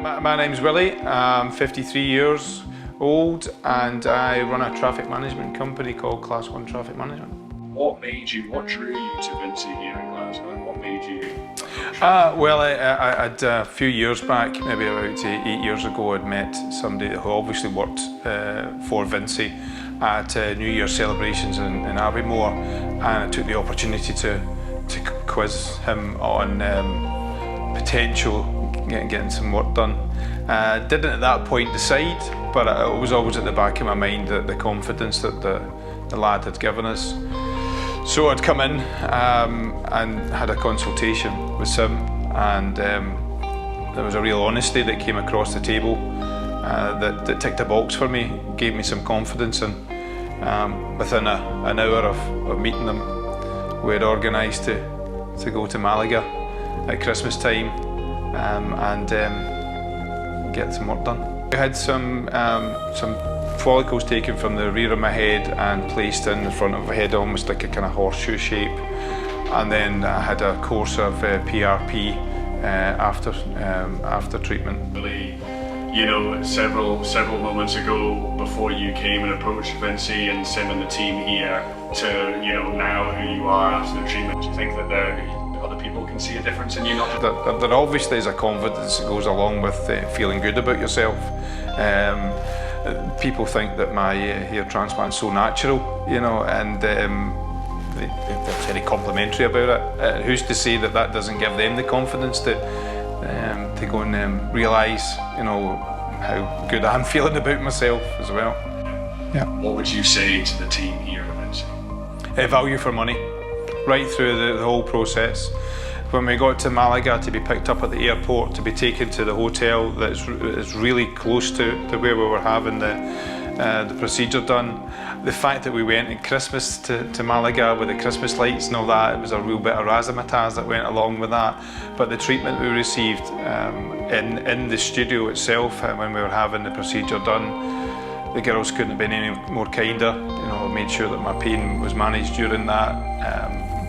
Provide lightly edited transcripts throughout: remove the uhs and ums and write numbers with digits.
My name's Willy. I'm 53 years old and I run a traffic management company called Class 1 Traffic Management. What drew you to Vinci here in Glasgow? What made you? Well, I'd a few years back, maybe about 8 years ago, I'd met somebody who obviously worked for Vinci at New Year celebrations in Abbeymoor, and I took the opportunity to quiz him on potential getting some work done. Didn't at that point decide, but it was always at the back of my mind that the confidence that the lad had given us. So I'd come in and had a consultation with Sim, and there was a real honesty that came across the table that ticked a box for me, gave me some confidence, and within an hour of meeting them, we had organised to go to Malaga at Christmas time and get some work done. We had some follicles taken from the rear of my head and placed in the front of my head, almost like a kind of horseshoe shape. And then I had a course of PRP after treatment. Really, you know, several moments ago, before you came and approached Vinci and Sim and the team here, to now who you are after the treatment, do you think that other people can see a difference in you? There obviously is a confidence that goes along with feeling good about yourself. People think that my hair transplant's so natural, and they're very complimentary about it. Who's to say that doesn't give them the confidence to go and realise, how good I'm feeling about myself as well. Yeah. What would you say to the team here at Vinci? Value for money, right through the whole process. When we got to Malaga, to be picked up at the airport, to be taken to the hotel that's really close to where we were having the procedure done. The fact that we went at Christmas to Malaga with the Christmas lights and all that, it was a real bit of razzmatazz that went along with that. But the treatment we received in the studio itself, when we were having the procedure done, the girls couldn't have been any more kinder. Made sure that my pain was managed during that.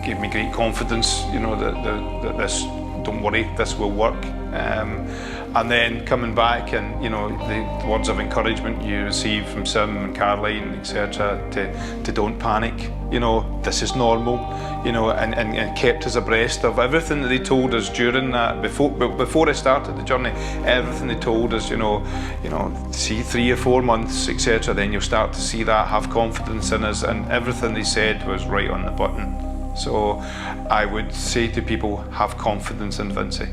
Gave me great confidence, that this, don't worry, this will work. And then coming back and, the words of encouragement you receive from Sim and Caroline, etc., to don't panic, this is normal, and kept us abreast of everything that they told us during that, before I started the journey, everything they told us, see 3 or 4 months, etc., then you'll start to see that, have confidence in us, and everything they said was right on the button. So I would say to people, have confidence in Vinci.